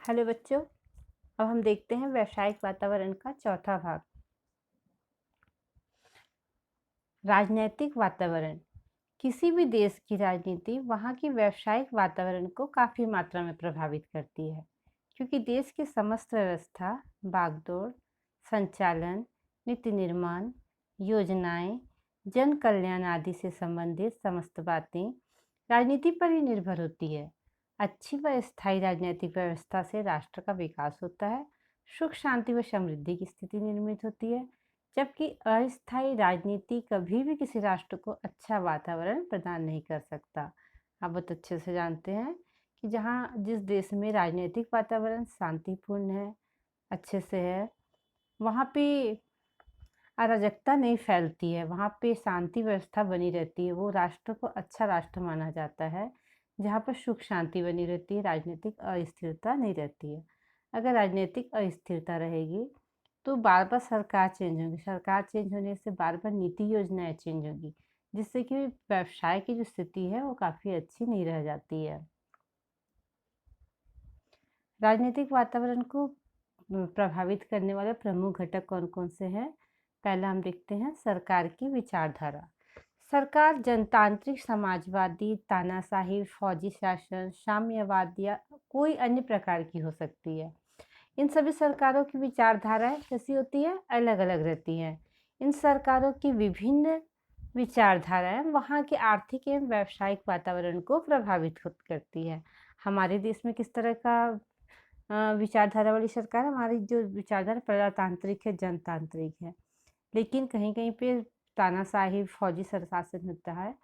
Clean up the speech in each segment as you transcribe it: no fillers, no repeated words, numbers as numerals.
Hello बच्चों। अब हम देखते हैं व्यावसायिक वातावरण का चौथा भाग। राजनैतिक वातावरण। किसी भी देश की राजनीति वहाँ की व्यावसायिक वातावरण को काफ़ी मात्रा में प्रभावित करती है, क्योंकि देश की समस्त व्यवस्था, बागडोर, संचालन, नीति निर्माण, योजनाएं, जन कल्याण आदि से संबंधित समस्त बातें राजनीति पर ही निर्भर होती है। अच्छी व स्थायी राजनीतिक व्यवस्था से राष्ट्र का विकास होता है, सुख शांति व समृद्धि की स्थिति निर्मित होती है, जबकि अस्थायी राजनीति कभी भी किसी राष्ट्र को अच्छा वातावरण प्रदान नहीं कर सकता। आप बहुत अच्छे से जानते हैं कि जिस देश में राजनीतिक वातावरण शांतिपूर्ण है, अच्छे से है, वहाँ पे अराजकता नहीं फैलती है, वहाँ पे शांति व्यवस्था बनी रहती है, वो राष्ट्र को अच्छा राष्ट्र माना जाता है, जहाँ पर सुख शांति बनी रहती है, राजनीतिक अस्थिरता नहीं रहती है। अगर राजनीतिक अस्थिरता रहेगी तो बार बार सरकार चेंज होगी, सरकार चेंज होने से बार बार नीति योजनाएं चेंज होगी, जिससे कि व्यवसाय की जो स्थिति है वो काफ़ी अच्छी नहीं रह जाती है। राजनीतिक वातावरण को प्रभावित करने वाले प्रमुख घटक कौन कौन से हैं? पहला हम देखते हैं सरकार की विचारधारा। सरकार जनतांत्रिक, समाजवादी, तानाशाही, फौजी शासन, साम्यवाद या कोई अन्य प्रकार की हो सकती है। इन सभी सरकारों की विचारधाराएं कैसी होती है? अलग अलग रहती हैं। इन सरकारों की विभिन्न विचारधाराएं वहाँ के आर्थिक एवं व्यावसायिक वातावरण को प्रभावित करती है। हमारे देश में किस तरह का विचारधारा वाली सरकार? हमारी जो विचारधारा प्रजातांत्रिक है, जनतांत्रिक है, लेकिन कहीं कहीं पे तानाशाही, फौजी शासन होता है।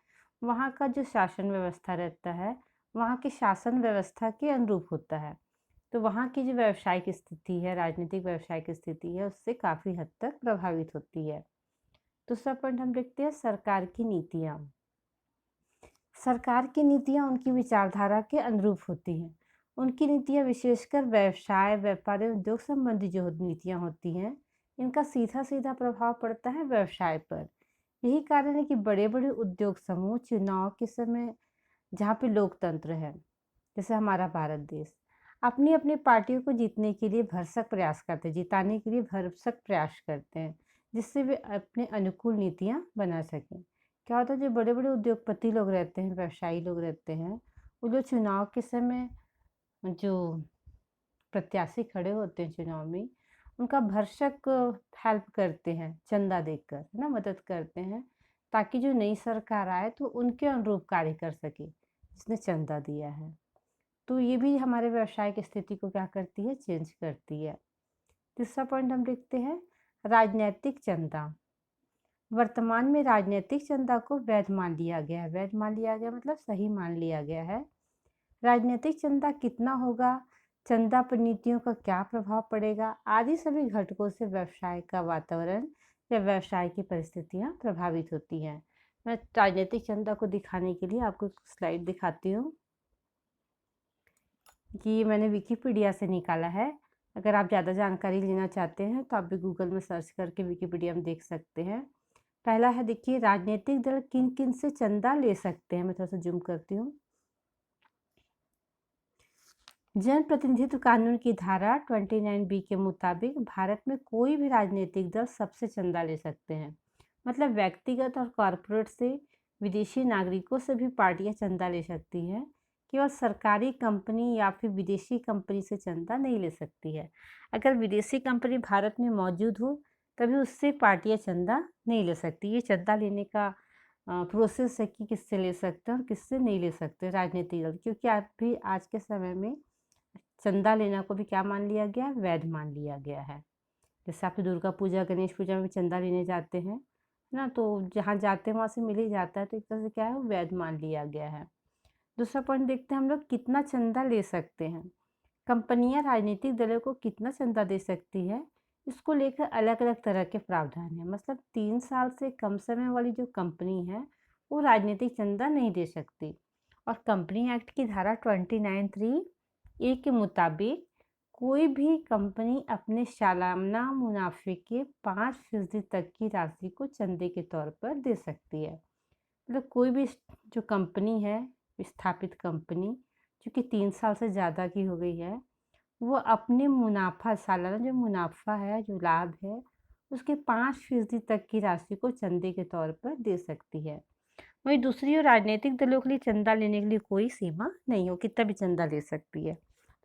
वहाँ का जो शासन व्यवस्था रहता है, वहाँ की शासन व्यवस्था के अनुरूप होता है, तो वहाँ की जो व्यावसायिक स्थिति है, राजनीतिक व्यावसायिक स्थिति है, उससे काफ़ी हद तक प्रभावित होती है। दूसरा पॉइंट हम देखते हैं सरकार की नीतियाँ। सरकार की नीतियाँ उनकी विचारधारा के अनुरूप होती हैं। उनकी नीतियाँ विशेषकर व्यवसाय, व्यापार एवं उद्योग संबंधी जो नीतियाँ होती हैं, इनका सीधा सीधा प्रभाव पड़ता है व्यवसाय पर। यही कारण है कि बड़े बड़े उद्योग समूह चुनाव के समय, जहाँ पे लोकतंत्र है, जैसे हमारा भारत देश, अपनी अपनी पार्टियों को जीतने के लिए भरसक प्रयास करते हैं, जिताने के लिए भरसक प्रयास करते हैं, जिससे वे अपने अनुकूल नीतियाँ बना सकें। क्या होता है, जो बड़े बड़े उद्योगपति लोग रहते हैं, व्यवसायी लोग रहते हैं, वो जो चुनाव के समय जो प्रत्याशी खड़े होते हैं चुनाव में, उनका भरसक हेल्प करते हैं, चंदा देकर, है ना, मदद करते हैं, ताकि जो नई सरकार आए तो उनके अनुरूप कार्य कर सके जिसने चंदा दिया है। तो ये भी हमारे व्यवसाय की स्थिति को क्या करती है? चेंज करती है। तीसरा पॉइंट हम देखते हैं राजनैतिक चंदा। वर्तमान में राजनीतिक चंदा को वैध मान लिया गया है। वैध मान लिया गया मतलब सही मान लिया गया है। राजनीतिक चंदा कितना होगा, चंदा पर नीतियों का क्या प्रभाव पड़ेगा, आदि सभी घटकों से व्यवसाय का वातावरण या व्यवसाय की परिस्थितियां प्रभावित होती हैं। मैं राजनीतिक चंदा को दिखाने के लिए आपको एक स्लाइड दिखाती हूँ कि ये मैंने विकिपीडिया से निकाला है। अगर आप ज़्यादा जानकारी लेना चाहते हैं तो आप भी गूगल में सर्च करके विकिपीडिया में देख सकते हैं। पहला है, देखिए, राजनीतिक दल किन किन से चंदा ले सकते हैं। मैं थोड़ा सा जूम करती हूँ। जन प्रतिनिधित्व कानून की धारा 29B के मुताबिक भारत में कोई भी राजनीतिक दल सबसे चंदा ले सकते हैं। मतलब व्यक्तिगत और कॉरपोरेट से, विदेशी नागरिकों से भी पार्टियां चंदा ले सकती हैं। केवल सरकारी कंपनी या फिर विदेशी कंपनी से चंदा नहीं ले सकती है। अगर विदेशी कंपनी भारत में मौजूद हो तभी उससे पार्टियां चंदा नहीं ले सकती। ये चंदा लेने का प्रोसेस है कि किससे ले सकते हैं और किससे नहीं ले सकते राजनीतिक दल, क्योंकि आप भी आज के समय में चंदा लेना को भी क्या मान लिया गया है? वैध मान लिया गया है। जैसे आप दुर्गा पूजा, गणेश पूजा में चंदा लेने जाते हैं, है ना, तो जहाँ जाते हैं वहाँ से मिल ही जाता है, तो एक तरह से क्या है, वो वैध मान लिया गया है। दूसरा पॉइंट देखते हैं हम लोग, कितना चंदा ले सकते हैं। कंपनियां राजनीतिक दलों को कितना चंदा दे सकती है, इसको लेकर अलग अलग तरह के प्रावधान है। मतलब 3 साल से कम समय वाली जो कंपनी है वो राजनीतिक चंदा नहीं दे सकती। और कंपनी एक्ट की धारा 29(3)(a) के मुताबिक कोई भी कंपनी अपने सालाना मुनाफे के 5% तक की राशि को चंदे के तौर पर दे सकती है। मतलब कोई भी जो कंपनी है, स्थापित कंपनी, जो कि 3 साल से ज़्यादा की हो गई है, वो अपने मुनाफा सालाना जो मुनाफा है, जो लाभ है, उसके 5% तक की राशि को चंदे के तौर पर दे सकती है। वहीं दूसरी ओर राजनीतिक दलों के लिए चंदा लेने के लिए कोई सीमा नहीं हो, कितना भी चंदा ले सकती है।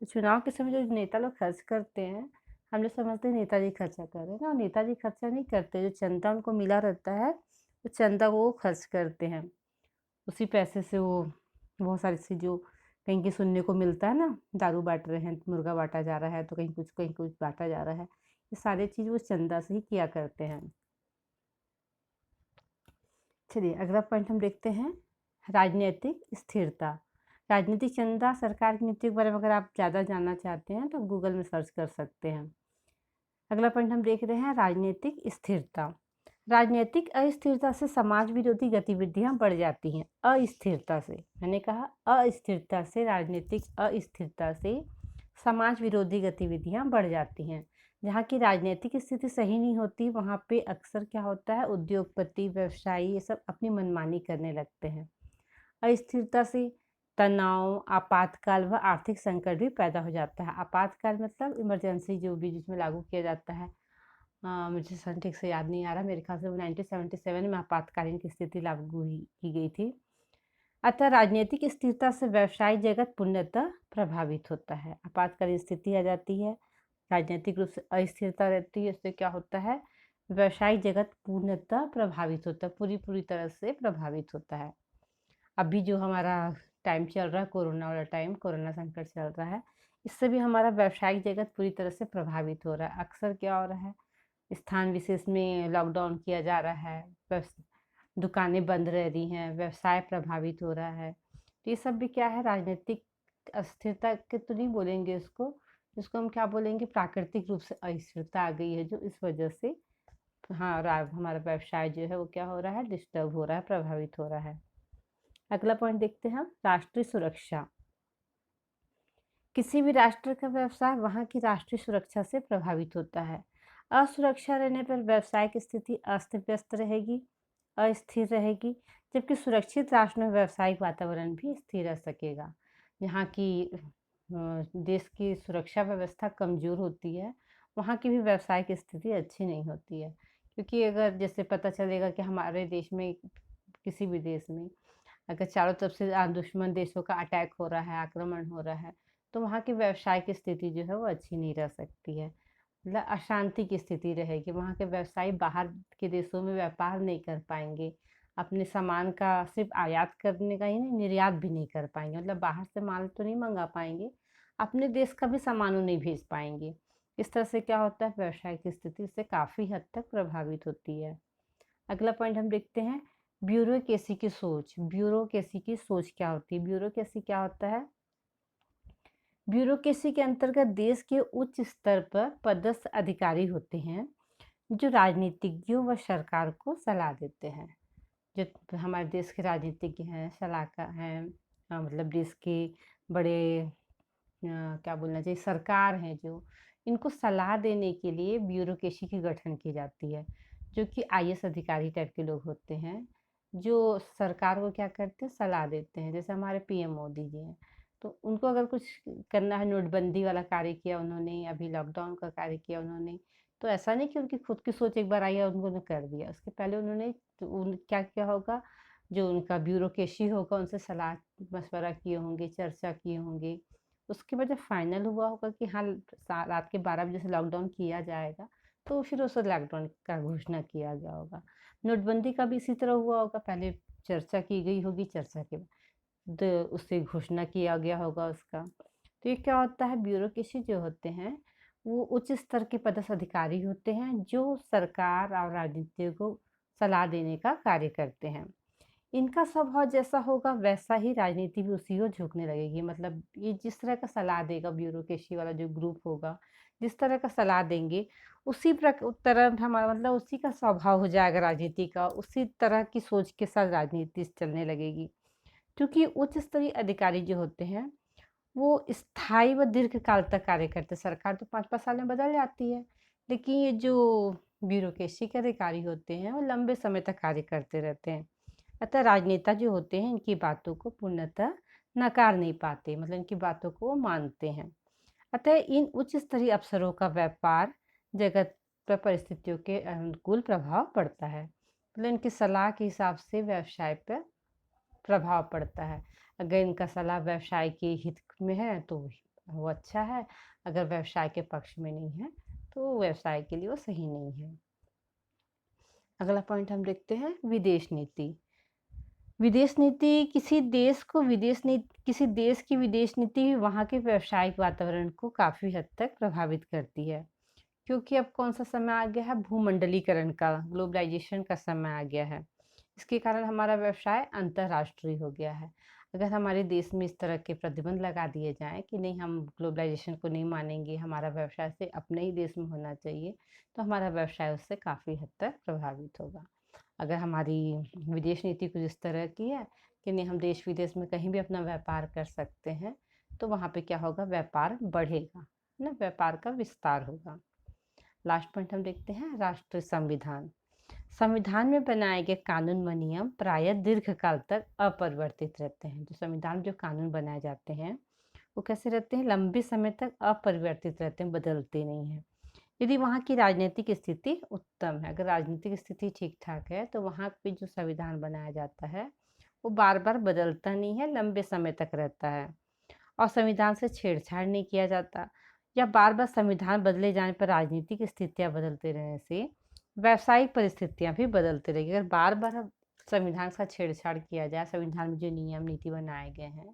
तो चुनाव के समय जो नेता लोग खर्च करते हैं, हम लोग समझते हैं नेताजी खर्चा कर रहे हैं ना, नेताजी खर्चा नहीं करते। जो चंदा उनको मिला रहता है, वो चंदा वो खर्च करते हैं। उसी पैसे से वो बहुत सारी चीज़ जो कहीं की सुनने को मिलता है ना, दारू बाँट रहे हैं, मुर्गा बाँटा जा रहा है, तो कहीं कुछ बाँटा जा रहा है। ये सारी चीज़ वो चंदा से ही किया करते हैं। चलिए अगला पॉइंट हम देखते हैं, राजनीतिक स्थिरता। राजनीतिक चंदा सरकार की नीति के बारे में अगर आप ज़्यादा जानना चाहते हैं तो गूगल में सर्च कर सकते हैं। अगला पॉइंट हम देख रहे हैं, राजनीतिक स्थिरता। राजनीतिक अस्थिरता से समाज विरोधी गतिविधियां बढ़ जाती हैं। अस्थिरता से, मैंने कहा अस्थिरता से, राजनीतिक अस्थिरता से समाज विरोधी गतिविधियां बढ़ जाती हैं। जहाँ की राजनीतिक स्थिति सही नहीं होती, वहाँ पे अक्सर क्या होता है, उद्योगपति, व्यवसायी ये सब अपनी मनमानी करने लगते हैं। अस्थिरता से तनाव, आपातकाल व आर्थिक संकट भी पैदा हो जाता है। आपातकाल मतलब इमरजेंसी जो भी जिसमें लागू किया जाता है। मुझे सन ठीक से याद नहीं आ रहा, मेरे ख्याल से वो 1977 में आपातकालीन की स्थिति लागू हुई की गई थी। अतः राजनीतिक स्थिरता से व्यवसाय जगत पूर्णतः प्रभावित होता है। आपातकालीन स्थिति आ जाती है, राजनीतिक रूप से अस्थिरता रहती है, इससे क्या होता है, व्यवसायिक जगत पूर्णतः प्रभावित होता है, पूरी तरह से प्रभावित होता है। अभी जो हमारा टाइम चल रहा है, कोरोना वाला टाइम, कोरोना संकट चल रहा है, इससे भी हमारा व्यवसायिक जगत पूरी तरह से प्रभावित हो रहा है। अक्सर क्या हो रहा है, स्थान विशेष में लॉकडाउन किया जा रहा है, दुकानें बंद रह रही हैं, व्यवसाय प्रभावित हो रहा है। तो ये सब भी क्या है, राजनीतिक अस्थिरता के तो नहीं बोलेंगे इसको, इसको हम क्या बोलेंगे, प्राकृतिक रूप से अस्थिरता आ गई है, जो इस वजह से हाँ हमारा व्यवसाय जो है वो क्या हो रहा है, डिस्टर्ब हो रहा है, प्रभावित हो रहा है। अगला पॉइंट देखते हैं, राष्ट्रीय सुरक्षा। किसी भी राष्ट्र का व्यवसाय वहाँ की राष्ट्रीय सुरक्षा से प्रभावित होता है। असुरक्षा रहने पर व्यवसाय की स्थिति अस्त व्यस्त रहेगी, अस्थिर रहेगी, जबकि सुरक्षित राष्ट्र में व्यावसायिक वातावरण भी स्थिर रह सकेगा। जहाँ की देश की सुरक्षा व्यवस्था कमजोर होती है, वहाँ की भी व्यवसायिक स्थिति अच्छी नहीं होती है। क्योंकि अगर जैसे पता चलेगा कि हमारे देश में, किसी भी देश में अगर चारों तरफ से दुश्मन देशों का अटैक हो रहा है, आक्रमण हो रहा है, तो वहाँ की व्यवसाय की स्थिति जो है वो अच्छी नहीं रह सकती है। मतलब अशांति की स्थिति रहेगी, वहाँ के व्यवसायी बाहर के देशों में व्यापार नहीं कर पाएँगे। अपने सामान का सिर्फ़ आयात करने का ही नहीं, निर्यात भी नहीं कर पाएँगे। मतलब बाहर से माल तो नहीं मँगा पाएँगे, अपने देश का भी सामान वो नहीं भेज पाएँगे। इस तरह से क्या होता है, व्यवसाय की स्थिति इससे काफ़ी हद तक प्रभावित होती है। अगला पॉइंट हम देखते हैं, ब्यूरोक्रेसी की सोच। ब्यूरोक्रेसी की सोच क्या होती है? ब्यूरोक्रेसी क्या होता है? ब्यूरोक्रेसी के अंतर्गत देश के उच्च स्तर पर पदस्थ अधिकारी होते हैं, जो राजनीतिज्ञों व सरकार को सलाह देते हैं। जो हमारे देश के राजनीतिज्ञ हैं, सलाहकार हैं, मतलब देश के बड़े क्या बोलना चाहिए, सरकार हैं जो, इनको सलाह देने के लिए ब्यूरोक्रेसी की गठन की जाती है, जो कि आईएएस अधिकारी टाइप के लोग होते हैं, जो सरकार को क्या करते हैं, सलाह देते हैं। जैसे हमारे पीएम मोदी जी हैं, तो उनको अगर कुछ करना है, नोटबंदी वाला कार्य किया उन्होंने, अभी लॉकडाउन का कार्य किया उन्होंने, तो ऐसा नहीं कि उनकी खुद की सोच एक बार आई और उन्होंने कर दिया। उसके पहले उन्होंने क्या किया होगा, जो उनका ब्यूरोक्रेसी होगा उनसे सलाह मशवरा किए होंगे, चर्चा किए होंगे। उसके बाद जब फाइनल हुआ होगा कि हाँ, रात के 12 बजे से लॉकडाउन किया जाएगा, तो फिर उस लॉकडाउन का घोषणा किया गया होगा। नोटबंदी का भी इसी तरह हुआ होगा, पहले चर्चा की गई होगी, चर्चा के बाद उससे घोषणा किया गया होगा उसका। तो ये क्या होता है, ब्यूरोक्रेसी जो होते हैं, वो उच्च स्तर के पदस्थ अधिकारी होते हैं, जो सरकार और राजनीतियों को सलाह देने का कार्य करते हैं। इनका स्वभाव जैसा होगा वैसा ही राजनीति भी उसी ओर झुकने लगेगी। मतलब ये जिस तरह का सलाह देगा, ब्यूरोक्रेसी वाला जो ग्रुप होगा, जिस तरह का सलाह देंगे, उसी तरह हमारा मतलब उसी का स्वभाव हो जाएगा राजनीति का, उसी तरह की सोच के साथ राजनीति चलने लगेगी। क्योंकि उच्च स्तरीय अधिकारी जो होते हैं, वो स्थायी व दीर्घकाल तक कार्य करते हैं। सरकार तो 5-5 साल में बदल जाती है, लेकिन ये जो ब्यूरोक्रेसी के अधिकारी होते हैं, वो लंबे समय तक कार्य करते रहते हैं। अतः राजनेता जो होते हैं, इनकी बातों को पूर्णतः नकार नहीं पाते, मतलब इनकी बातों को वो मानते हैं। अतः इन उच्च स्तरीय अवसरों का व्यापार जगत पर परिस्थितियों के अनुकूल प्रभाव पड़ता है। मतलब इनकी सलाह के हिसाब से व्यवसाय पर प्रभाव पड़ता है। अगर इनका सलाह व्यवसाय के हित में है तो वो अच्छा है, अगर व्यवसाय के पक्ष में नहीं है तो व्यवसाय के लिए वो सही नहीं है। अगला पॉइंट हम देखते हैं विदेश नीति। विदेश नीति किसी देश की विदेश नीति वहाँ के व्यावसायिक वातावरण को काफ़ी हद तक प्रभावित करती है। क्योंकि अब कौन-सा समय आ गया है, भूमंडलीकरण का, ग्लोबलाइज़ेशन का समय आ गया है। इसके कारण हमारा व्यवसाय अंतर्राष्ट्रीय हो गया है। अगर हमारे देश में इस तरह के प्रतिबंध लगा दिए जाएँ कि नहीं, हम ग्लोबलाइज़ेशन को नहीं मानेंगे, हमारा व्यवसाय सिर्फ़ अपने ही देश में होना चाहिए, तो हमारा व्यवसाय उससे काफ़ी हद तक प्रभावित होगा। अगर हमारी विदेश नीति कुछ इस तरह की है कि नहीं, हम देश-विदेश में कहीं भी अपना व्यापार कर सकते हैं, तो वहाँ पे क्या होगा, व्यापार बढ़ेगा, है ना? व्यापार का विस्तार होगा। लास्ट पॉइंट हम देखते हैं राष्ट्रीय संविधान। संविधान में बनाए गए कानून व नियम प्रायः दीर्घकाल तक अपरिवर्तित रहते हैं। जो संविधान जो कानून बनाए जाते हैं वो कैसे रहते हैं, लंबे समय तक अपरिवर्तित रहते हैं, बदलते नहीं हैं। यदि वहाँ की राजनीतिक स्थिति उत्तम है, अगर राजनीतिक स्थिति ठीक ठाक है तो वहाँ पे जो संविधान बनाया जाता है वो बार बार बदलता नहीं है, लंबे समय तक रहता है और संविधान से छेड़छाड़ नहीं किया जाता। या बार बार संविधान बदले जाने पर राजनीतिक स्थितियाँ बदलते रहने से व्यावसायिक परिस्थितियाँ भी बदलती रहेगी। अगर बार बार संविधान का छेड़छाड़ किया जाए, संविधान में जो नियम नीति बनाए गए हैं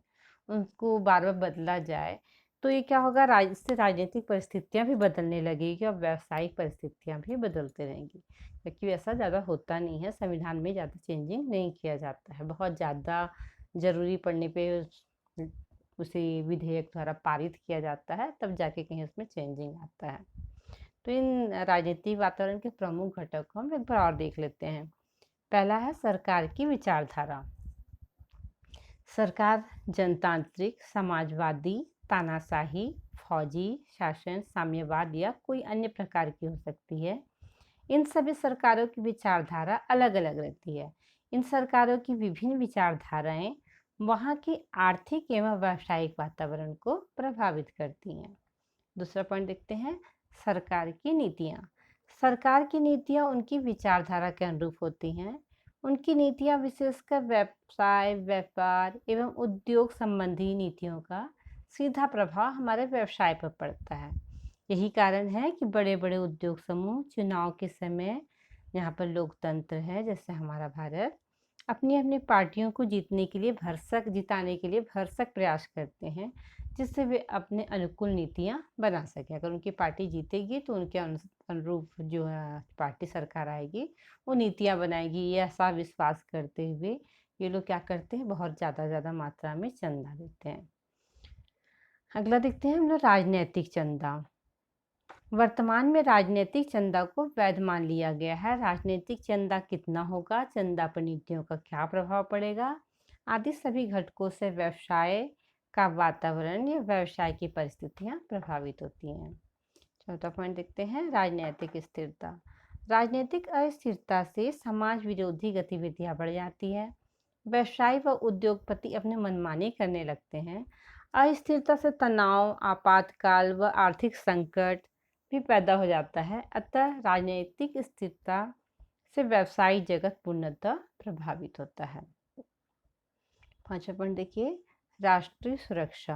उनको बार बार बदला जाए, तो ये क्या होगा, इससे राजनीतिक परिस्थितियाँ भी बदलने लगेगी और व्यावसायिक परिस्थितियाँ भी बदलते रहेंगी। क्योंकि ऐसा ज़्यादा होता नहीं है, संविधान में ज़्यादा चेंजिंग नहीं किया जाता है। बहुत ज़्यादा ज़रूरी पड़ने पे उसे विधेयक द्वारा पारित किया जाता है, तब जाके कहीं उसमें चेंजिंग आता है। तो इन राजनीतिक वातावरण के प्रमुख घटक को हम एक बार और देख लेते हैं। पहला है सरकार की विचारधारा। सरकार जनतांत्रिक, समाजवादी, तानाशाही, फौजी शासन, साम्यवाद या कोई अन्य प्रकार की हो सकती है। इन सभी सरकारों की विचारधारा अलग-अलग रहती है। इन सरकारों की विभिन्न विचारधाराएं वहाँ के आर्थिक एवं व्यावसायिक वातावरण को प्रभावित करती हैं। दूसरा पॉइंट देखते हैं सरकार की नीतियाँ। सरकार की नीतियाँ उनकी विचारधारा के अनुरूप होती हैं। उनकी नीतियाँ विशेषकर व्यवसाय, व्यापार एवं उद्योग संबंधी नीतियों का सीधा प्रभाव हमारे व्यवसाय पर पड़ता है। यही कारण है कि बड़े-बड़े उद्योग समूह चुनाव के समय, यहाँ पर लोकतंत्र है जैसे हमारा भारत, अपनी-अपनी पार्टियों को जिताने के लिए भरसक प्रयास करते हैं, जिससे वे अपने अनुकूल नीतियाँ बना सकें। अगर उनकी पार्टी जीतेगी तो उनके अनुरूप जो है पार्टी सरकार आएगी, वो नीतियाँ बनाएगी। ये ऐसा विश्वास करते हुए ये लोग क्या करते हैं, बहुत ज़्यादा मात्रा में चंदा देते हैं। अगला देखते हैं हम लोग राजनैतिक चंदा। वर्तमान में राजनीतिक चंदा को वैध मान लिया गया है। राजनीतिक चंदा कितना होगा, चंदा पर नीतियों का क्या प्रभाव पड़ेगा, आदि सभी घटकों से व्यवसाय का वातावरण या व्यवसाय की परिस्थितियां प्रभावित होती हैं। चौथा पॉइंट देखते हैं राजनीतिक स्थिरता। राजनीतिक अस्थिरता से समाज विरोधी गतिविधियां बढ़ जाती है। व्यवसायी व उद्योगपति अपने मनमानी करने लगते हैं। अस्थिरता से तनाव, आपातकाल व आर्थिक संकट भी पैदा हो जाता है। अतः राजनीतिक स्थिरता से व्यवसायिक जगत पूर्णतः प्रभावित होता है। पांचवा पॉइंट देखिए राष्ट्रीय सुरक्षा।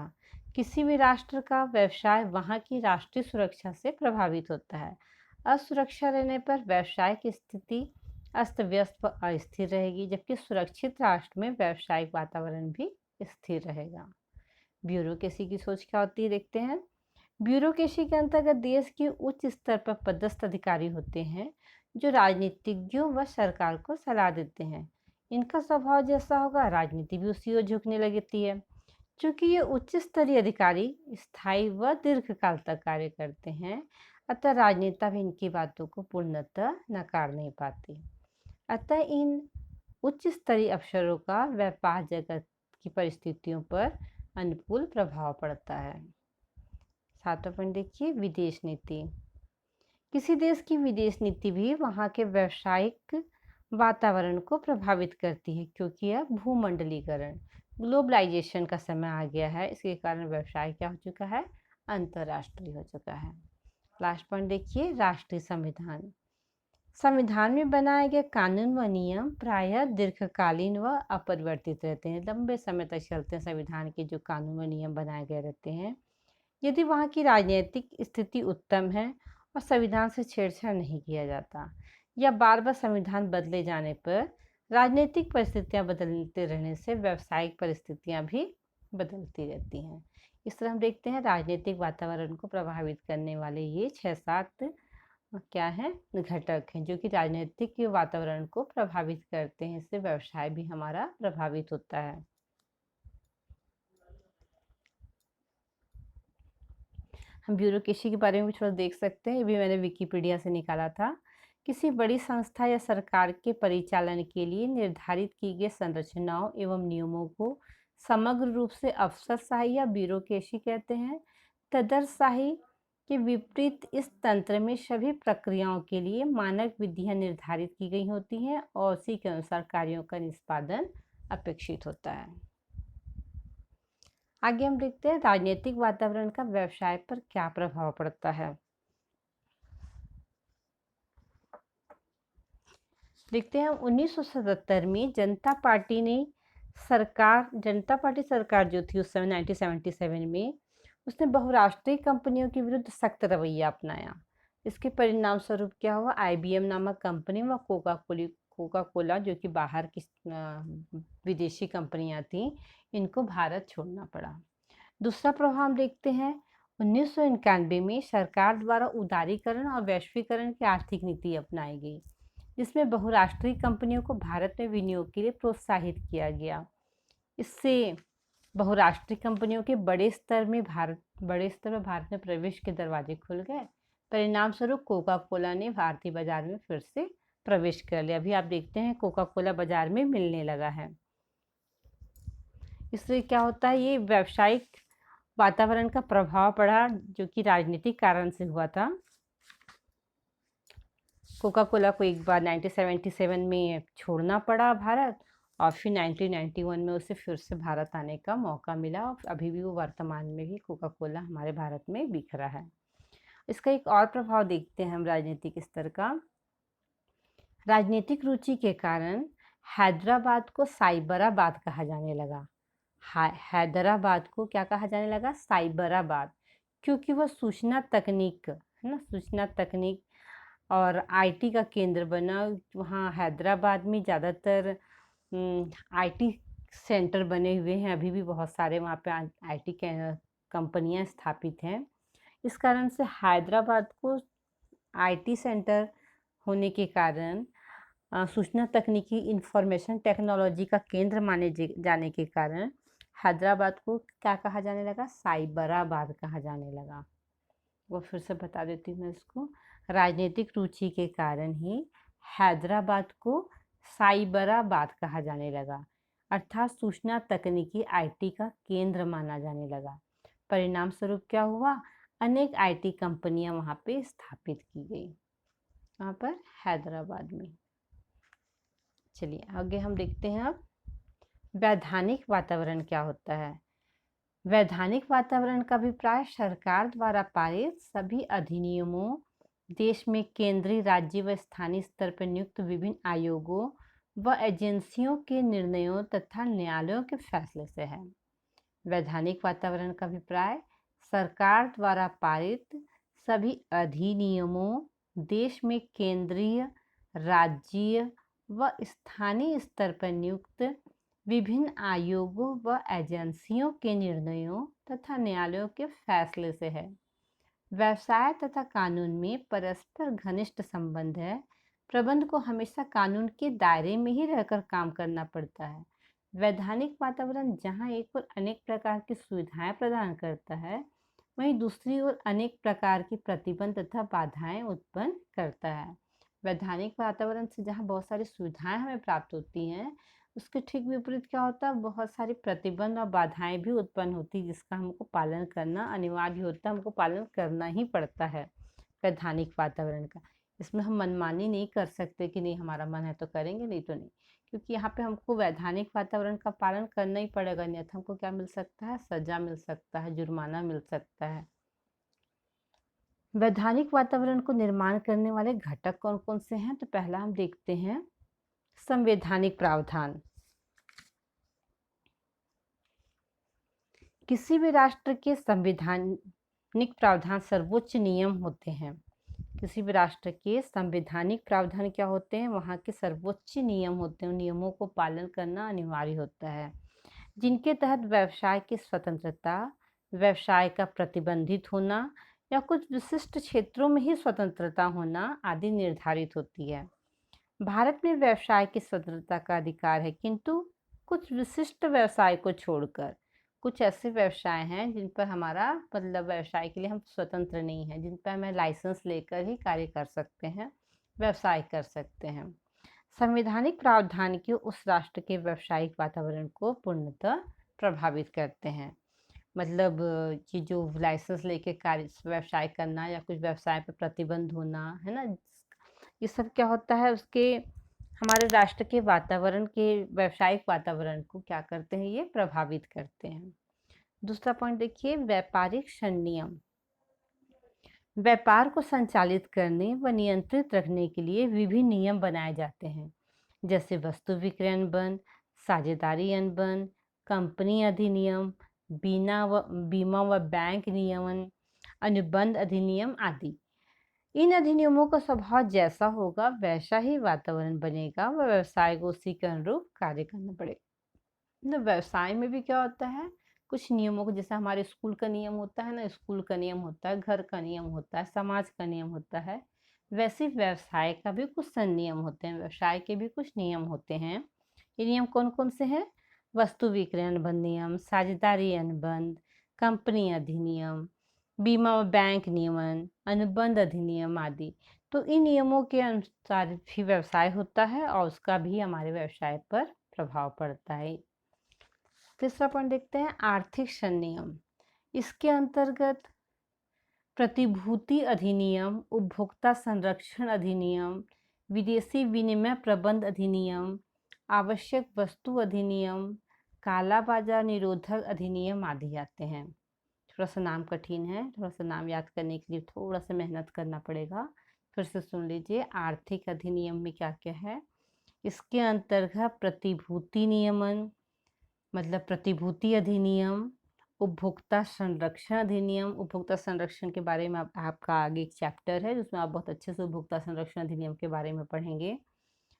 किसी भी राष्ट्र का व्यवसाय वहाँ की राष्ट्रीय सुरक्षा से प्रभावित होता है। असुरक्षा रहने पर व्यवसाय की स्थिति अस्त व्यस्त व अस्थिर रहेगी, जबकि सुरक्षित राष्ट्र में व्यावसायिक वातावरण भी स्थिर रहेगा। ब्यूरोक्रेसी की सोच क्या होती है देखते हैं। ब्यूरोक्रेसी के अंतर्गत देश के उच्च स्तर पर पदस्थ अधिकारी होते हैं जो राजनीतिज्ञों व सरकार को सलाह देते हैं। इनका स्वभाव जैसा होगा, राजनीति भी उसी ओर झुकने लगती है। चूंकि ये उच्च स्तरीय अधिकारी स्थायी व दीर्घकाल तक कार्य करते हैं, अतः राजनेता भी इनकी बातों को पूर्णतः नकार नहीं पाते। अतः इन उच्च स्तरीय अफसरों का व्यापार जगत की परिस्थितियों पर अनुकूल प्रभाव पड़ता है। सातवां पॉइंट देखिए विदेश नीति। किसी देश की विदेश नीति भी वहाँ के व्यावसायिक वातावरण को प्रभावित करती है, क्योंकि यह भूमंडलीकरण, ग्लोबलाइजेशन का समय आ गया है। इसके कारण व्यवसाय क्या हो चुका है, अंतर्राष्ट्रीय हो चुका है। लास्ट पॉइंट देखिए, राष्ट्रीय संविधान। संविधान में बनाए गए कानून व नियम प्रायः दीर्घकालीन व अपरिवर्तित रहते हैं, लंबे समय तक चलते हैं। संविधान के जो कानून व नियम बनाए गए रहते हैं, यदि वहाँ की राजनीतिक स्थिति उत्तम है और संविधान से छेड़छाड़ नहीं किया जाता, या बार बार संविधान बदले जाने पर राजनीतिक परिस्थितियां बदलते रहने से व्यावसायिक परिस्थितियां भी बदलती रहती हैं। इस तरह हम देखते हैं राजनीतिक वातावरण को प्रभावित करने वाले ये 6-7 क्या है घटक हैं जो कि राजनीतिक वातावरण को प्रभावित करते हैं। इससे व्यवसाय भी हमारा प्रभावित होता है। हम ब्यूरोक्रेसी के बारे में भी थोड़ा देख सकते हैं, ये भी मैंने विकिपीडिया से निकाला था। किसी बड़ी संस्था या सरकार के परिचालन के लिए निर्धारित की गई संरचनाओं एवं नियमों को समग्र रूप से अफसरशाही या ब्यूरोक्रेसी कहते हैं। तदरशाही के विपरीत इस तंत्र में सभी प्रक्रियाओं के लिए मानक विधियां निर्धारित की गई होती हैं और उसी के अनुसार कार्यों का निष्पादन अपेक्षित होता है। आगे हम देखते हैं राजनीतिक वातावरण का व्यवसाय पर क्या प्रभाव पड़ता है। देखते हैं 1977 में जनता पार्टी सरकार जो थी उस समय 1977 में, उसने बहुराष्ट्रीय कंपनियों के विरुद्ध सख्त रवैया अपनाया। इसके परिणाम स्वरूप क्या हुआ, IBM नामक कंपनी व कोका कोला जो कि बाहर की विदेशी कंपनियां थी, इनको भारत छोड़ना पड़ा। दूसरा प्रभाव हम देखते हैं 1991 में सरकार द्वारा उदारीकरण और वैश्वीकरण की आर्थिक नीति अपनाई गई, जिसमें बहुराष्ट्रीय कंपनियों को भारत में विनियोग के लिए प्रोत्साहित किया गया। इससे बहुराष्ट्रीय कंपनियों के बड़े स्तर में भारत में प्रवेश के दरवाजे खुल गए। परिणाम स्वरूप कोका कोला ने भारतीय बाजार में फिर से प्रवेश कर लिया। अभी आप देखते हैं कोका कोला बाजार में मिलने लगा है। इससे क्या होता है, ये व्यावसायिक वातावरण का प्रभाव पड़ा जो कि राजनीतिक कारण से हुआ था। कोका कोला को एक बार 1977 में छोड़ना पड़ा भारत, और फिर 1991 में उसे फिर से भारत आने का मौका मिला, और अभी भी वो वर्तमान में भी कोका कोला हमारे भारत में बिक रहा है। इसका एक और प्रभाव देखते हैं हम राजनीतिक स्तर का। राजनीतिक रुचि के कारण हैदराबाद को साइबराबाद कहा जाने लगा। हैदराबाद को क्या कहा जाने लगा, साइबराबाद, क्योंकि वह सूचना तकनीक है ना, सूचना तकनीक और IT का केंद्र बना। वहाँ हैदराबाद में ज़्यादातर IT सेंटर बने हुए हैं, अभी भी बहुत सारे वहाँ पे IT कंपनियाँ स्थापित हैं। इस कारण से हैदराबाद को IT सेंटर होने के कारण सूचना तकनीकी इंफॉर्मेशन टेक्नोलॉजी का केंद्र माने जाने के कारण हैदराबाद को क्या कहा जाने लगा, साइबराबाद कहा जाने लगा। वो फिर से बता देती हूँ मैं इसको। राजनीतिक रुचि के कारण ही हैदराबाद को साइबराबाद कहा जाने लगा, अर्थात सूचना तकनीकी IT का केंद्र माना जाने लगा। परिणाम स्वरूप क्या हुआ, अनेक IT कंपनियां वहाँ पे स्थापित की गई, वहाँ पर हैदराबाद में। चलिए आगे हम देखते हैं अब वैधानिक वातावरण क्या होता है। वैधानिक वातावरण का अभिप्राय सरकार द्वारा पारित सभी अधिनियमों, देश में केंद्रीय, राज्य व स्थानीय स्तर पर नियुक्त विभिन्न आयोगों व एजेंसियों के निर्णयों तथा न्यायालयों के फैसले से है। वैधानिक वातावरण का अभिप्राय सरकार द्वारा पारित सभी अधिनियमों, देश में केंद्रीय, राज्य व स्थानीय स्तर पर नियुक्त विभिन्न आयोगों व एजेंसियों के निर्णयों तथा न्यायालयों के फैसले से है। व्यवसाय तथा कानून में परस्पर घनिष्ठ संबंध है। प्रबंध को हमेशा कानून के दायरे में ही रहकर काम करना पड़ता है। वैधानिक वातावरण जहां एक ओर अनेक प्रकार की सुविधाएं प्रदान करता है, वहीं दूसरी ओर अनेक प्रकार की प्रतिबंध तथा बाधाएं उत्पन्न करता है। वैधानिक वातावरण से जहां बहुत सारी सुविधाएं हमें प्राप्त होती हैं, उसके ठीक विपरीत क्या होता है, बहुत सारी प्रतिबंध और बाधाएं भी उत्पन्न होती है, जिसका हमको पालन करना अनिवार्य होता है, हमको पालन करना ही पड़ता है वैधानिक वातावरण का। इसमें हम मनमानी नहीं कर सकते कि नहीं हमारा मन है तो करेंगे, नहीं तो नहीं, क्योंकि यहाँ पे हमको वैधानिक वातावरण का पालन करना ही पड़ेगा, नहीं तो हमको क्या मिल सकता है, सजा मिल सकता है, जुर्माना मिल सकता है। वैधानिक वातावरण को निर्माण करने वाले घटक कौन-कौन से हैं? तो पहला हम देखते हैं संवैधानिक प्रावधान। किसी भी राष्ट्र के संवैधानिक प्रावधान सर्वोच्च नियम होते हैं। किसी भी राष्ट्र के संवैधानिक प्रावधान क्या होते हैं? वहाँ के सर्वोच्च नियम होते हैं। उन नियमों को पालन करना अनिवार्य होता है, जिनके तहत व्यवसाय की स्वतंत्रता, व्यवसाय का प्रतिबंधित होना या कुछ विशिष्ट क्षेत्रों में ही स्वतंत्रता होना आदि निर्धारित होती है। भारत में व्यवसाय की स्वतंत्रता का अधिकार है, किंतु कुछ विशिष्ट व्यवसाय को छोड़कर। कुछ ऐसे व्यवसाय हैं जिन पर हमारा मतलब व्यवसाय के लिए हम स्वतंत्र नहीं हैं, जिन पर हमें लाइसेंस लेकर ही कार्य कर सकते हैं, व्यवसाय कर सकते हैं। संवैधानिक प्रावधान के उस राष्ट्र के व्यावसायिक वातावरण को पूर्णतः प्रभावित करते हैं। मतलब ये जो लाइसेंस लेके कार्य व्यवसाय करना या कुछ व्यवसाय पर प्रतिबंध होना, है ना? ये सब क्या होता है, उसके हमारे राष्ट्र के वातावरण के व्यावसायिक वातावरण को क्या करते हैं, ये प्रभावित करते हैं। दूसरा पॉइंट देखिए, व्यापारिक संनियम। व्यापार को संचालित करने व नियंत्रित रखने के लिए विभिन्न नियम बनाए जाते हैं, जैसे वस्तु विक्रयण बंद, साझेदारी अनुबंध, कंपनी अधिनियम, बीमा व बैंक नियमन, अनुबंध अधिनियम आदि। इन अधिनियमों का स्वभाव जैसा होगा वैसा ही वातावरण बनेगा व व्यवसाय को उसी के अनुरूप कार्य करना पड़ेगा। मतलब व्यवसाय में भी क्या होता है, कुछ नियमों को, जैसे हमारे स्कूल का नियम होता है ना, स्कूल का नियम होता है, घर का नियम होता है, समाज का नियम होता है, वैसे व्यवसाय का भी कुछ संनियम होते हैं, व्यवसाय के भी कुछ नियम होते हैं। ये नियम कौन कौन से हैं? वस्तु विक्रय अनुबंध नियम, साझेदारी अनुबंध, कंपनी अधिनियम, बीमा व बैंक नियमन, अनुबंध अधिनियम आदि। तो इन नियमों के अनुसार भी व्यवसाय होता है और उसका भी हमारे व्यवसाय पर प्रभाव पड़ता है। तीसरा पॉइंट देखते हैं, आर्थिक संनियम। इसके अंतर्गत प्रतिभूति अधिनियम, उपभोक्ता संरक्षण अधिनियम, विदेशी विनिमय प्रबंध अधिनियम, आवश्यक वस्तु अधिनियम, काला बाजार निरोधक अधिनियम आदि आते हैं। थोड़ा सा नाम कठिन है, थोड़ा सा नाम याद करने के लिए थोड़ा सा मेहनत करना पड़ेगा। फिर से सुन लीजिए, आर्थिक अधिनियम में क्या क्या है। इसके अंतर्गत प्रतिभूति नियमन, मतलब प्रतिभूति अधिनियम, उपभोक्ता संरक्षण अधिनियम। उपभोक्ता संरक्षण के बारे में आपका आगे एक चैप्टर है जिसमें आप बहुत अच्छे से उपभोक्ता संरक्षण अधिनियम के बारे में पढ़ेंगे।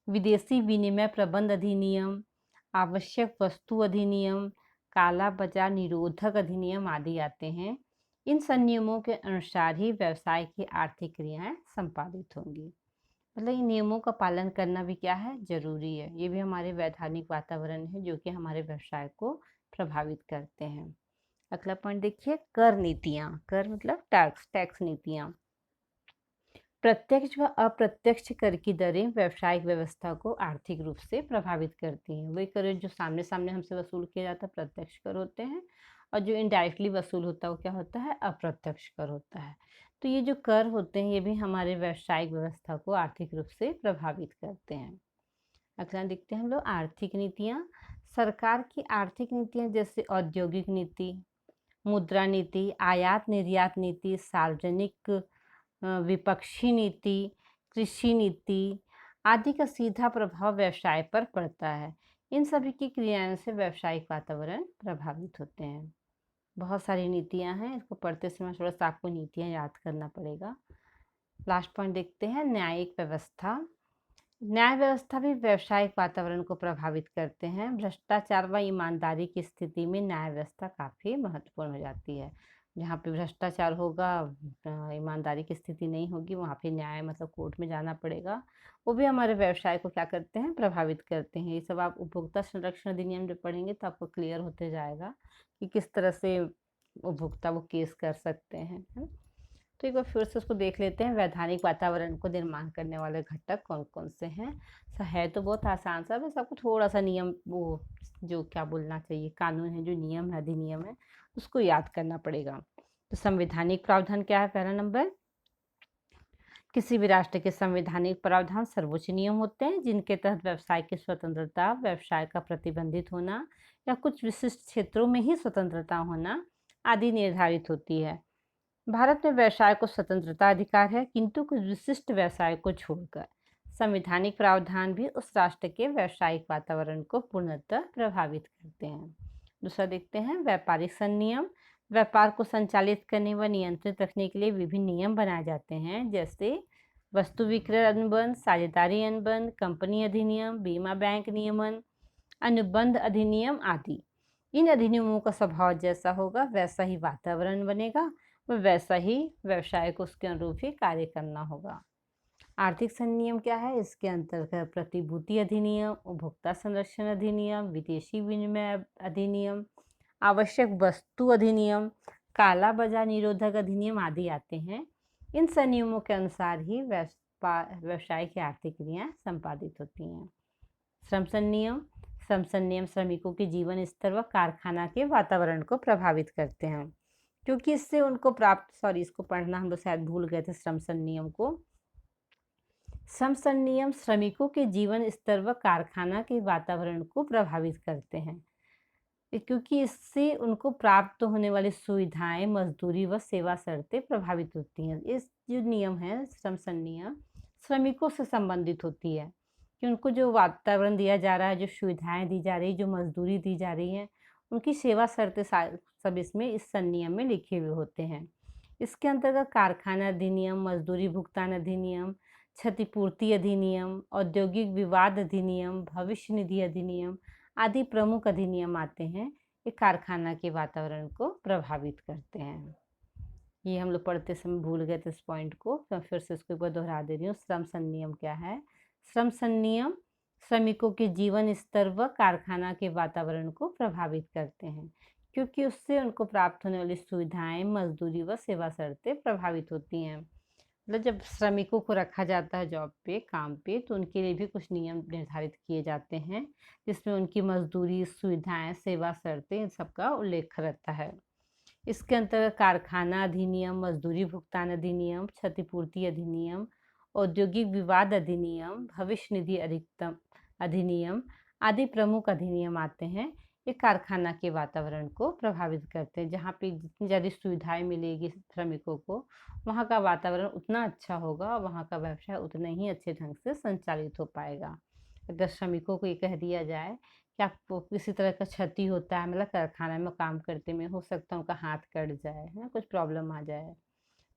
विदेशी विनिमय प्रबंध अधिनियम, आवश्यक वस्तु अधिनियम, काला बाजार निरोधक अधिनियम आदि आते हैं। इन संनियमों के अनुसार ही व्यवसाय की आर्थिक क्रियाएं संपादित होंगी। मतलब इन नियमों का पालन करना भी क्या है, जरूरी है। ये भी हमारे वैधानिक वातावरण है जो कि हमारे व्यवसाय को प्रभावित करते हैं। अगला पॉइंट देखिए, कर नीतियां। कर मतलब टैक्स नीतियां। प्रत्यक्ष व अप्रत्यक्ष कर की दरें व्यवसायिक व्यवस्था को आर्थिक रूप से प्रभावित करती हैं। वही कर जो सामने सामने हमसे वसूल किया जाता है प्रत्यक्ष कर होते हैं, और जो इनडायरेक्टली वसूल होता है वो क्या होता है, अप्रत्यक्ष कर होता है। तो ये जो कर होते हैं ये भी हमारे व्यवसायिक व्यवस्था को आर्थिक रूप से प्रभावित करते हैं। अगला देखते हैं हम लोग, आर्थिक नीतियाँ। सरकार की आर्थिक नीतियाँ जैसे औद्योगिक नीति, मुद्रा नीति, आयात निर्यात नीति, सार्वजनिक विपक्षी नीति, कृषि नीति आदि का सीधा प्रभाव व्यवसाय पर पड़ता है। इन सभी की क्रियाओं से व्यवसायिक वातावरण प्रभावित होते हैं। बहुत सारी नीतियां हैं, इसको पढ़ते समय थोड़ा सा आपको नीतियां याद करना पड़ेगा। लास्ट पॉइंट देखते हैं, न्यायिक व्यवस्था। न्याय व्यवस्था भी व्यवसायिक वातावरण को प्रभावित करते हैं। भ्रष्टाचार व ईमानदारी की स्थिति में न्याय व्यवस्था काफ़ी महत्वपूर्ण हो जाती है। जहाँ पे भ्रष्टाचार होगा, ईमानदारी की स्थिति नहीं होगी, वहाँ पे न्याय मतलब कोर्ट में जाना पड़ेगा। वो भी हमारे व्यवसाय को क्या करते हैं, प्रभावित करते हैं। ये सब आप उपभोक्ता संरक्षण अधिनियम जब पढ़ेंगे तो आपको क्लियर होते जाएगा कि किस तरह से उपभोक्ता वो केस कर सकते हैं, है ना? तो एक बार फिर से उसको देख लेते हैं, वैधानिक वातावरण को निर्माण करने वाले घटक कौन कौन से हैं। है तो बहुत आसान सा, बस आपको थोड़ा सा नियम, वो जो क्या बोलना चाहिए, कानून है, जो नियम है, अधिनियम है, उसको याद करना पड़ेगा। तो संवैधानिक प्रावधान क्या है? पहला नंबर, किसी भी राष्ट्र के संवैधानिक प्रावधान सर्वोच्च नियम होते हैं जिनके तहत व्यवसाय की स्वतंत्रता, व्यवसाय का प्रतिबंधित होना या कुछ विशिष्ट क्षेत्रों में ही स्वतंत्रता होना आदि निर्धारित होती है। भारत में व्यवसाय को स्वतंत्रता अधिकार है, किंतु कुछ विशिष्ट व्यवसाय को छोड़कर संवैधानिक प्रावधान भी उस राष्ट्र के व्यावसायिक वातावरण को पूर्णतः प्रभावित करते हैं। दूसरा देखते हैं व्यापारिक संनियम। व्यापार को संचालित करने व नियंत्रित रखने के लिए विभिन्न नियम बनाए जाते हैं, जैसे वस्तु विक्रय अनुबंध, साझेदारी अनुबंध, कंपनी अधिनियम, बीमा बैंक नियमन, अनुबंध अधिनियम आदि। इन अधिनियमों का स्वभाव जैसा होगा वैसा ही वातावरण बनेगा व वैसा ही व्यवसाय को उसके अनुरूप ही कार्य करना होगा। आर्थिक संनियम क्या है? इसके अंतर्गत प्रतिभूति अधिनियम, उपभोक्ता संरक्षण अधिनियम, विदेशी विनिमय अधिनियम, आवश्यक वस्तु अधिनियम, काला बाजार निरोधक अधिनियम आदि आते हैं। इन संनियमों के अनुसार ही व्यवसाय की आर्थिक क्रियाएं संपादित होती हैं। श्रम संनियम। श्रम संनियम श्रमिकों के जीवन स्तर व कारखाना के वातावरण को प्रभावित करते हैं, क्योंकि इससे उनको इसको पढ़ना हम लोग शायद भूल गए थे। श्रम संनियम को श्रम संनियम श्रमिकों के जीवन स्तर व कारखाना के वातावरण को प्रभावित करते हैं, क्योंकि इससे उनको प्राप्त होने वाली सुविधाएं, मजदूरी व सेवा शर्तें प्रभावित होती हैं। इस जो नियम है श्रम संनियम श्रमिकों से संबंधित होती है कि उनको जो वातावरण दिया जा रहा है, जो सुविधाएं दी जा रही, जो मजदूरी दी जा रही है, उनकी सेवा शर्तें सब इसमें इस संनियम में लिखे हुए होते हैं। इसके अंतर्गत कारखाना अधिनियम, मजदूरी भुगतान अधिनियम, क्षतिपूर्ति अधिनियम, औद्योगिक विवाद अधिनियम, भविष्य निधि अधिनियम आदि प्रमुख अधिनियम आते हैं। ये कारखाना के वातावरण को प्रभावित करते हैं। ये हम लोग पढ़ते समय भूल गए थे इस पॉइंट को, तो फिर से इसको एक बार दोहरा दे रही हूँ। श्रम संनियम क्या है? श्रम संनियम श्रमिकों के जीवन स्तर व कारखाना के वातावरण को प्रभावित करते हैं, क्योंकि उससे उनको प्राप्त होने वाली सुविधाएं, मजदूरी व सेवा शर्तें प्रभावित होती हैं। मतलब जब श्रमिकों को रखा जाता है जॉब पे, काम पे, तो उनके लिए भी कुछ नियम निर्धारित किए जाते हैं, जिसमें उनकी मजदूरी, सुविधाएं, सेवा शर्तें इन सबका उल्लेख रहता है। इसके अंतर्गत कारखाना अधिनियम, मजदूरी भुगतान अधिनियम, क्षतिपूर्ति अधिनियम, औद्योगिक विवाद अधिनियम, भविष्य निधि अधिनियम आदि प्रमुख अधिनियम आते हैं। ये कारखाना के वातावरण को प्रभावित करते हैं। जहाँ पे जितनी ज़्यादा सुविधाएं मिलेगी श्रमिकों को, वहाँ का वातावरण उतना अच्छा होगा और वहाँ का व्यवसाय उतना ही अच्छे ढंग से संचालित हो पाएगा। अगर श्रमिकों को ये कह दिया जाए कि आपको किसी तरह का क्षति होता है, मतलब कारखाना में काम करते में हो सकता है उनका हाथ कट जाए, है ना, कुछ प्रॉब्लम आ जाए,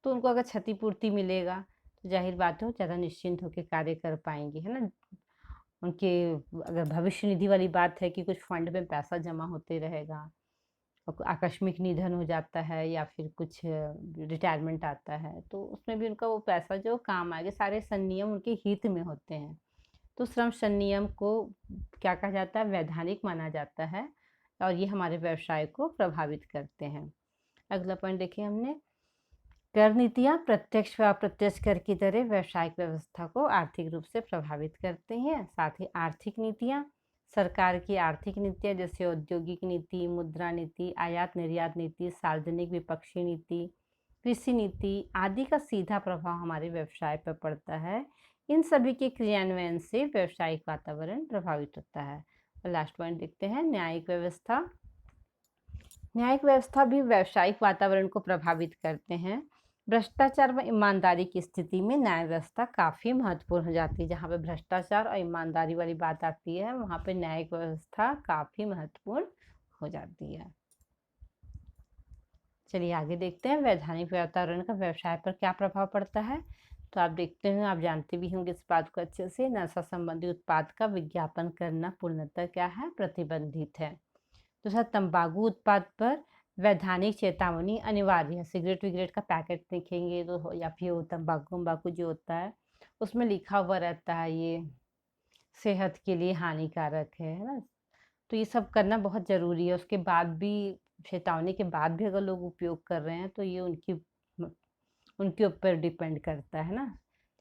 तो उनको अगर क्षतिपूर्ति मिलेगा तो जाहिर बात है वो ज़्यादा निश्चिंत होकर कार्य कर पाएंगे, है ना। उनके अगर भविष्य निधि वाली बात है कि कुछ फंड में पैसा जमा होते रहेगा, और आकस्मिक निधन हो जाता है या फिर कुछ रिटायरमेंट आता है, तो उसमें भी उनका वो पैसा जो काम आएगा। सारे संनियम उनके हित में होते हैं। तो श्रम संनियम को क्या कहा जाता है? वैधानिक माना जाता है, और ये हमारे व्यवसाय को प्रभावित करते हैं। अगला पॉइंट देखिए हमने, कर नीतियाँ प्रत्यक्ष व अप्रत्यक्ष कर की तरह व्यावसायिक व्यवस्था को आर्थिक रूप से प्रभावित करते हैं। साथ ही आर्थिक नीतियाँ, सरकार की आर्थिक नीतियाँ जैसे औद्योगिक नीति, मुद्रा नीति, आयात निर्यात नीति, सार्वजनिक विपक्षी नीति, कृषि नीति आदि का सीधा प्रभाव हमारे व्यवसाय पर पड़ता है। इन सभी के क्रियान्वयन से व्यावसायिक वातावरण प्रभावित होता है। और लास्ट पॉइंट देखते हैं, न्यायिक व्यवस्था। न्यायिक व्यवस्था भी व्यावसायिक वातावरण को प्रभावित करते हैं। भ्रष्टाचार व ईमानदारी की स्थिति में न्याय व्यवस्था काफ़ी महत्वपूर्ण हो जाती है। जहाँ पे भ्रष्टाचार और ईमानदारी वाली बात आती है, वहाँ पे न्यायिक व्यवस्था काफ़ी महत्वपूर्ण हो जाती है। चलिए आगे देखते हैं, वैधानिक वातावरण का व्यवसाय पर क्या प्रभाव पड़ता है। तो आप देखते हैं, आप जानते भी होंगे इस बात को अच्छे से, नशा संबंधी उत्पाद का विज्ञापन करना पूर्णतः क्या है? प्रतिबंधित है। दूसरा, तंबाकू उत्पाद पर वैधानिक चेतावनी अनिवार्य है। सिगरेट विगरेट का पैकेट देखेंगे तो, या फिर तंबाकू जो होता है उसमें लिखा हुआ रहता है ये सेहत के लिए हानिकारक है ना। तो ये सब करना बहुत ज़रूरी है। उसके बाद भी, चेतावनी के बाद भी अगर लोग उपयोग कर रहे हैं तो ये उनके ऊपर डिपेंड करता है ना।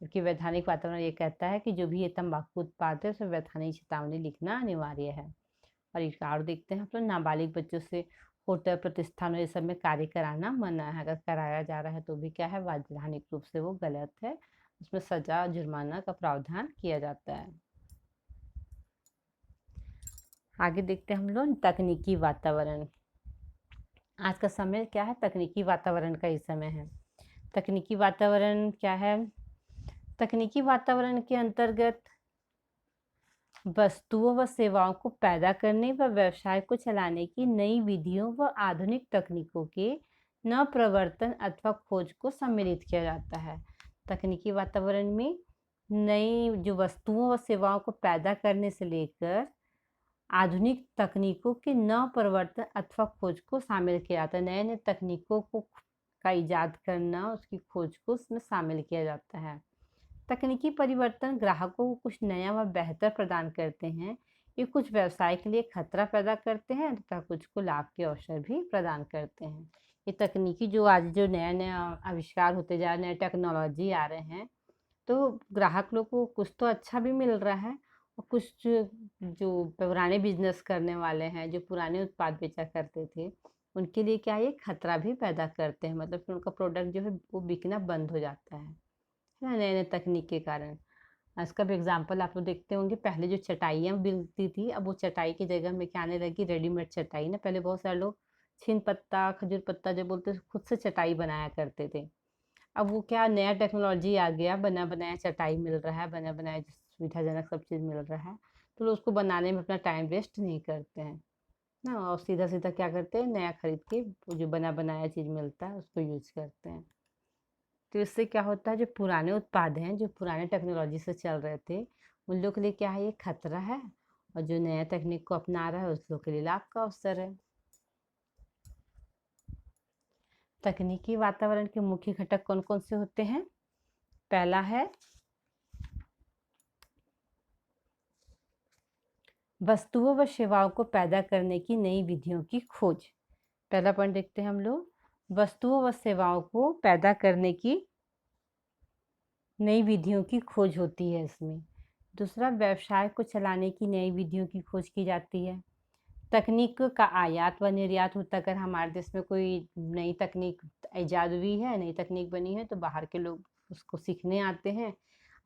क्योंकि वैधानिक वातावरण ये कहता है कि जो भी ये तंबाकू उत्पाद है उसमें वैधानिक चेतावनी लिखना अनिवार्य है। और एक और देखते हैं, तो नाबालिग बच्चों से होटल, प्रतिष्ठानों ये सब में कार्य कराना मना है। अगर कराया जा रहा है तो भी क्या है? वैधानिक रूप से वो गलत है। उसमें सजा, जुर्माना का प्रावधान किया जाता है। आगे देखते हैं हम लोग तकनीकी वातावरण। आज का समय क्या है? तकनीकी वातावरण का ही समय है। तकनीकी वातावरण क्या है? तकनीकी वातावरण के अंतर्गत वस्तुओं व सेवाओं को पैदा करने व व्यवसाय को चलाने की नई विधियों व आधुनिक तकनीकों के नवप्रवर्तन अथवा खोज को सम्मिलित किया जाता है। तकनीकी वातावरण में नई जो वस्तुओं व सेवाओं को पैदा करने से लेकर आधुनिक तकनीकों के नवप्रवर्तन अथवा खोज को शामिल किया जाता है। नए-नए तकनीकों का इजाद करना, उसकी खोज को उसमें शामिल किया जाता है। तकनीकी परिवर्तन ग्राहकों को कुछ नया व बेहतर प्रदान करते हैं। ये कुछ व्यवसाय के लिए खतरा पैदा करते हैं तथा कुछ को लाभ के अवसर भी प्रदान करते हैं। ये तकनीकी जो आज जो नया-नया आविष्कार होते जा रहे हैं, नए टेक्नोलॉजी आ रहे हैं, तो ग्राहक लोग को कुछ तो अच्छा भी मिल रहा है और कुछ जो पुराने बिजनेस करने वाले हैं, जो पुराने उत्पाद बेचा करते थे, उनके लिए क्या है, ये खतरा भी पैदा करते हैं। मतलब फिर उनका प्रोडक्ट जो है वो बिकना बंद हो जाता है ना, नए-नए तकनीक के कारण। इसका भी एग्जाम्पल आप लोग देखते होंगे, पहले जो चटाइयाँ मिलती थी, अब वो चटाई की जगह में क्या आने लगी, रेडीमेड चटाई ना। पहले बहुत सारे लोग छीन पत्ता, खजूर पत्ता जो बोलते हैं, खुद से चटाई बनाया करते थे। अब वो क्या नया टेक्नोलॉजी आ गया, बना बनाया चटाई मिल रहा है, बना बनाया सुविधाजनक सब चीज़ मिल रहा है, तो लोग उसको बनाने में अपना टाइम वेस्ट नहीं करते हैं ना, और सीधा सीधा क्या करते हैं, नया खरीद के वो जो बना बनाया चीज़ मिलता है उसको यूज करते हैं। तो इससे क्या होता है, जो पुराने उत्पाद हैं, जो पुराने टेक्नोलॉजी से चल रहे थे, उन लोग के लिए क्या है, ये खतरा है, और जो नया तकनीक को अपना रहा है उस लोग के लिए लाभ का अवसर है। तकनीकी वातावरण के मुख्य घटक कौन कौन से होते हैं? पहला है वस्तुओं व सेवाओं को पैदा करने की नई विधियों की खोज। पहला पॉइंट देखते हैं हम लोग, वस्तुओं व सेवाओं को पैदा करने की नई विधियों की खोज होती है इसमें। दूसरा, व्यवसाय को चलाने की नई विधियों की खोज की जाती है। तकनीक का आयात व निर्यात होता है। अगर हमारे देश में कोई नई तकनीक ईजाद हुई है, नई तकनीक बनी है, तो बाहर के लोग उसको सीखने आते हैं।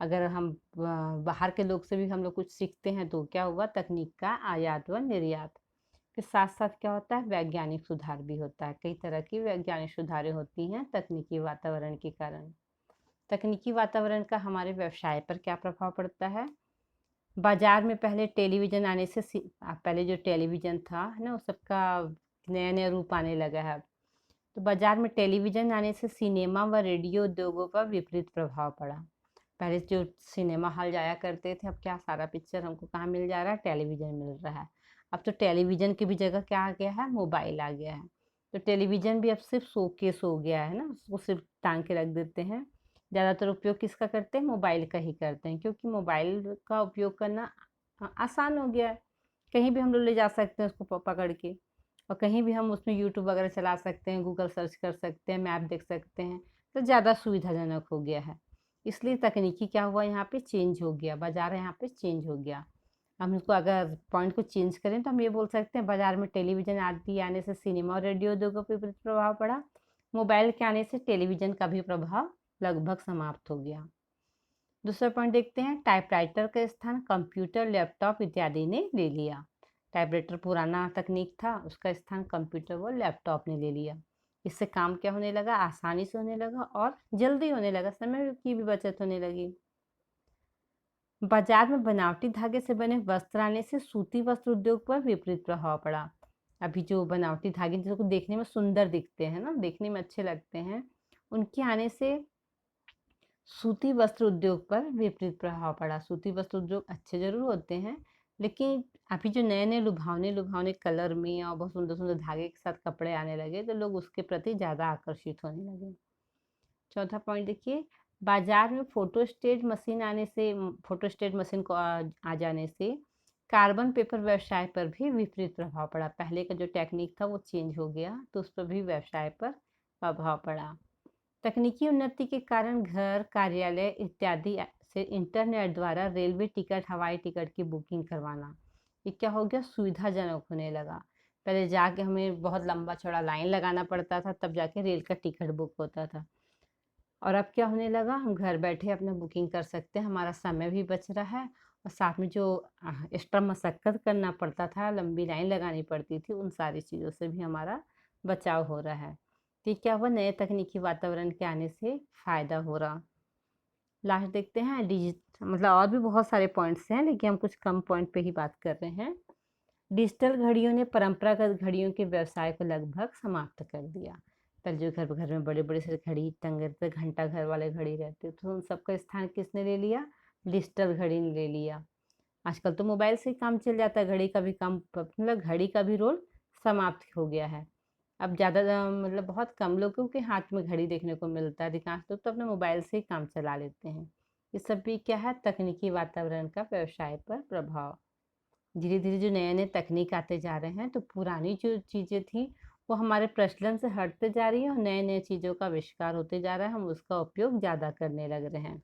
अगर हम बाहर के लोग से भी हम लोग कुछ सीखते हैं, तो क्या हुआ, तकनीक का आयात व निर्यात के साथ साथ क्या होता है, वैज्ञानिक सुधार भी होता है। कई तरह की वैज्ञानिक सुधारें होती हैं तकनीकी वातावरण के कारण। तकनीकी वातावरण का हमारे व्यवसाय पर क्या प्रभाव पड़ता है? बाजार में पहले टेलीविज़न आने से पहले जो टेलीविज़न था, है ना, वो सबका नया-नया रूप आने लगा है अब। तो बाजार में टेलीविज़न आने से सिनेमा व रेडियो उद्योगों पर विपरीत प्रभाव पड़ा। पहले जो सिनेमा हॉल जाया करते थे, अब क्या सारा पिक्चर हमको कहाँ मिल जा रहा है, टेलीविज़न मिल रहा है। अब तो टेलीविज़न की भी जगह क्या आ गया है, मोबाइल आ गया है। तो टेलीविज़न भी अब सिर्फ़ शोकेस हो गया है ना, उसको सिर्फ़ टाँग के रख देते हैं। ज़्यादातर उपयोग किसका करते हैं, मोबाइल का ही करते हैं, क्योंकि मोबाइल का उपयोग करना आसान हो गया है। कहीं भी हम लोग ले जा सकते हैं उसको पकड़ के, और कहीं भी हम उसमें यूट्यूब वगैरह चला सकते हैं, गूगल सर्च कर सकते हैं, मैप देख सकते हैं, तो ज़्यादा सुविधाजनक हो गया है। इसलिए तकनीकी क्या हुआ, यहाँ पे चेंज हो गया, बाज़ार यहाँ पे चेंज हो गया। हम इसको अगर पॉइंट को चेंज करें तो हम ये बोल सकते हैं, बाज़ार में टेलीविज़न आदि आने से सिनेमा और रेडियो उद्योगों पर विपरीत प्रभाव पड़ा। मोबाइल के आने से टेलीविज़न का भी प्रभाव लगभग समाप्त हो गया। दूसरा पॉइंट देखते हैं, टाइपराइटर का स्थान कंप्यूटर, लैपटॉप इत्यादि ने ले लिया। टाइपराइटर पुराना तकनीक था, उसका स्थान कंप्यूटर व लैपटॉप ने ले लिया। इससे काम क्या होने लगा, आसानी से होने लगा और जल्दी होने लगा, समय की भी बचत होने लगी। बाजार में बनावटी धागे से बने वस्त्र आने से सूती वस्त्र उद्योग पर विपरीत प्रभाव पड़ा। अभी जो बनावटी धागे जो देखने में सुंदर दिखते हैं ना, देखने में अच्छे लगते हैं, उनके आने से सूती वस्त्र उद्योग पर विपरीत प्रभाव पड़ा। सूती वस्त्र उद्योग अच्छे ज़रूर होते हैं, लेकिन अभी जो नए-नए लुभावने-लुभावने कलर में और बहुत सुंदर-सुंदर धागे के साथ कपड़े आने लगे, तो लोग उसके प्रति ज़्यादा आकर्षित होने लगे। चौथा पॉइंट देखिए, बाजार में फोटोस्टेट मशीन को आ जाने से कार्बन पेपर व्यवसाय पर भी विपरीत प्रभाव पड़ा। पहले का जो टेक्निक था वो चेंज हो गया, तो उस पर भी व्यवसाय पर प्रभाव पड़ा। तकनीकी उन्नति के कारण घर, कार्यालय इत्यादि से इंटरनेट द्वारा रेलवे टिकट, हवाई टिकट की बुकिंग करवाना, ये क्या हो गया, सुविधाजनक होने लगा। पहले जाके हमें बहुत लंबा चौड़ा लाइन लगाना पड़ता था, तब जाके रेल का टिकट बुक होता था, और अब क्या होने लगा, हम घर बैठे अपना बुकिंग कर सकते हैं, हमारा समय भी बच रहा है, और साथ में जो एक्स्ट्रा मशक्कत करना पड़ता था, लंबी लाइन लगानी पड़ती थी, उन सारी चीज़ों से भी हमारा बचाव हो रहा है। तो ये क्या हुआ, नए तकनीकी वातावरण के आने से फ़ायदा हो रहा। लास्ट देखते हैं मतलब और भी बहुत सारे पॉइंट्स हैं, लेकिन हम कुछ कम पॉइंट पे ही बात कर रहे हैं। डिजिटल घड़ियों ने परंपरागत घड़ियों के व्यवसाय को लगभग समाप्त कर दिया। पहले जो घर घर में बड़े बड़े से घड़ी टंगे रहते, घंटा घर वाले घड़ी रहते, तो उन सबका स्थान किसने ले लिया? डिजिटल घड़ी ने ले लिया। आजकल तो मोबाइल से ही काम चल जाता है, घड़ी का भी काम मतलब घड़ी का भी रोल समाप्त हो गया है। अब ज़्यादा मतलब बहुत कम लोगों के हाथ में घड़ी देखने को मिलता है, अधिकांश लोग तो अपने मोबाइल से ही काम चला लेते हैं। ये सब भी क्या है? तकनीकी वातावरण का व्यवसाय पर प्रभाव। धीरे धीरे जो नए नए तकनीक आते जा रहे हैं, तो पुरानी जो चीज़ें थी वो हमारे प्रचलन से हटते जा रही है और नए नए चीज़ों का आविष्कार होते जा रहा है, हम उसका उपयोग ज़्यादा करने लग रहे हैं।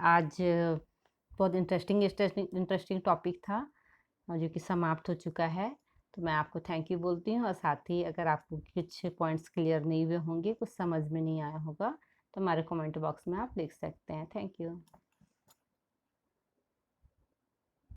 आज बहुत इंटरेस्टिंग टॉपिक था, जो कि समाप्त हो चुका है। तो मैं आपको थैंक यू बोलती हूँ, और साथ ही अगर आपको कुछ पॉइंट्स क्लियर नहीं हुए होंगे, कुछ समझ में नहीं आया होगा, तो हमारे कमेंट बॉक्स में आप लिख सकते हैं। Thank you.